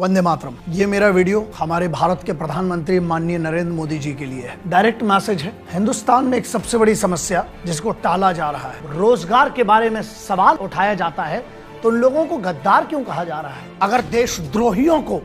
वंदे मातरम। ये मेरा वीडियो हमारे भारत के प्रधानमंत्री माननीय नरेंद्र मोदी जी के लिए है। डायरेक्ट मैसेज है। हिंदुस्तान में एक सबसे बड़ी समस्या जिसको टाला जा रहा है, रोजगार के बारे में सवाल उठाया जाता है तो उन लोगों को गद्दार क्यों कहा जा रहा है? अगर देशद्रोहियों को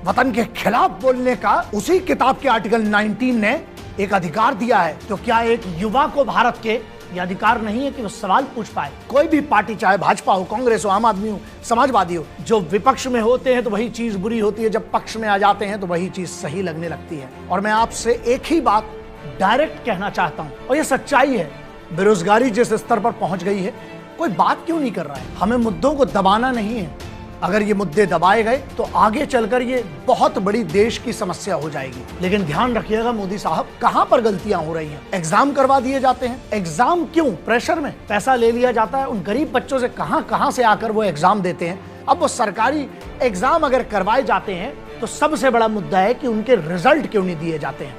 वतन के खिलाफ बोलने का उसी किताब के आर्टिकल 19 ने एक अधिकार दिया है, तो क्या एक युवा को भारत के ये अधिकार नहीं है कि वो सवाल पूछ पाए? कोई भी पार्टी, चाहे भाजपा हो, कांग्रेस हो, आम आदमी हो, समाजवादी हो, जो विपक्ष में होते हैं तो वही चीज बुरी होती है, जब पक्ष में आ जाते हैं तो वही चीज सही लगने लगती है। और मैं आपसे एक ही बात डायरेक्ट कहना चाहता हूं, और ये सच्चाई है, बेरोजगारी जिस स्तर पर पहुंच गई है, कोई बात क्यों नहीं कर रहा है? हमें मुद्दों को दबाना नहीं है। अगर ये मुद्दे दबाए गए तो आगे चलकर ये बहुत बड़ी देश की समस्या हो जाएगी। लेकिन ध्यान रखिएगा मोदी साहब, कहां पर गलतियां हो रही हैं? एग्जाम करवा दिए जाते हैं। एग्जाम क्यों? प्रेशर में पैसा ले लिया जाता है। उन गरीब बच्चों से कहां से आकर वो एग्जाम देते हैं। अब वो सरकारी एग्जाम अगर करवाए जाते हैं तो सबसे बड़ा मुद्दा है कि उनके रिजल्ट क्यों नहीं दिए जाते हैं।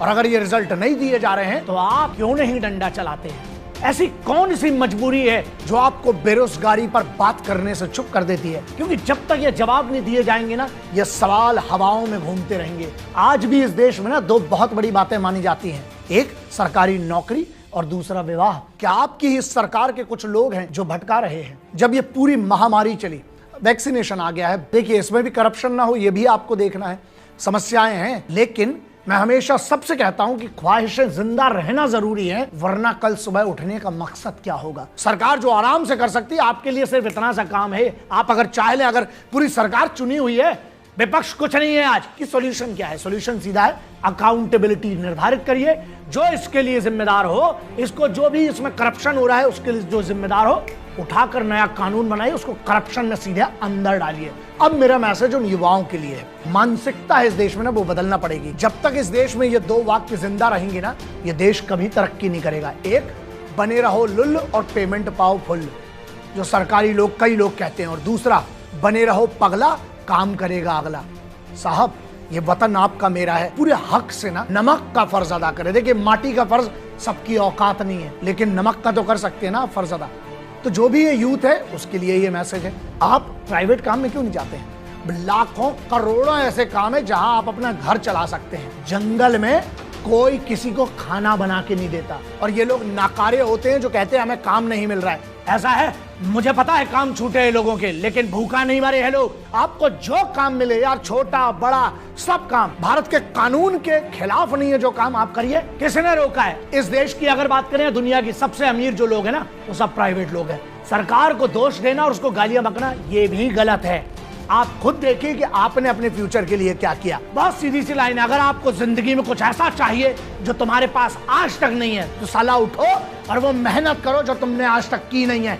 और अगर ये रिजल्ट नहीं दिए जा रहे हैं तो आप क्यों नहीं डंडा चलाते हैं? ऐसी कौन सी मजबूरी है जो आपको बेरोजगारी पर बात करने से चुप कर देती है? क्योंकि जब तक ये जवाब नहीं दिए जाएंगे ना, ये सवाल हवाओं में घूमते रहेंगे। आज भी इस देश में ना दो बहुत बड़ी बातें मानी जाती हैं, एक सरकारी नौकरी और दूसरा विवाह। क्या आपकी इस सरकार के कुछ लोग हैं जो भटका रहे हैं? जब ये पूरी महामारी चली, वैक्सीनेशन आ गया है, देखिए इसमें भी करप्शन ना हो ये भी आपको देखना है। समस्याएं हैं, लेकिन मैं हमेशा सबसे कहता हूं कि ख्वाहिशें जिंदा रहना जरूरी है, वरना कल सुबह उठने का मकसद क्या होगा? सरकार जो आराम से कर सकती है, आपके लिए सिर्फ इतना सा काम है, आप अगर चाह लें, अगर पूरी सरकार चुनी हुई है, विपक्ष कुछ नहीं है आज की, सॉल्यूशन क्या है? सॉल्यूशन सीधा है, अकाउंटेबिलिटी निर्धारित करिए। जो इसके लिए जिम्मेदार हो, इसको जो भी इसमें करप्शन हो रहा है उसके लिए जो जिम्मेदार हो, उठाकर नया कानून बनाइए, उसको करप्शन में सीधे अंदर डालिए। अब मेरा मैसेज उन युवाओं के लिए है, मानसिकता है इस देश में ना, वो बदलना पड़ेगी। जब तक इस देश में ये दो वाक्य जिंदा रहेंगे ना, ये देश कभी तरक्की नहीं करेगा। एक, बने रहो लुल और पेमेंट पाओ फुल, जो सरकारी लोग, कई लोग कहते हैं। और दूसरा, बने रहो पगला, काम करेगा अगला। साहब, ये वतन आपका मेरा है, पूरे हक से ना नमक का फर्ज अदा करें। देखिए, माटी का फर्ज सबकी औकात नहीं है, लेकिन नमक का तो कर सकते हैं ना फर्ज अदा। तो जो भी ये यूथ है उसके लिए ये मैसेज है, आप प्राइवेट काम में क्यों नहीं जाते हैं? लाखों करोड़ों ऐसे काम है जहां आप अपना घर चला सकते हैं। जंगल में कोई किसी को खाना बना के नहीं देता, और ये लोग नाकारे होते हैं जो कहते हैं हमें काम नहीं मिल रहा है। ऐसा है, मुझे पता है काम छूटे हैं लोगों के, लेकिन भूखा नहीं मरे हैं लोग। आपको जो काम मिले यार, छोटा बड़ा सब काम, भारत के कानून के खिलाफ नहीं है जो काम आप करिए। किसने रोका है? इस देश की अगर बात करें, दुनिया की सबसे अमीर जो लोग हैं ना, वो सब प्राइवेट लोग हैं। सरकार को दोष देना और उसको गालियां बकना ये भी गलत है। आप खुद देखिए कि आपने अपने फ्यूचर के लिए क्या किया। बहुत सीधी सी लाइन है, अगर आपको जिंदगी में कुछ ऐसा चाहिए जो तुम्हारे पास आज तक नहीं है, तो साला उठो और वो मेहनत करो जो तुमने आज तक की नहीं है।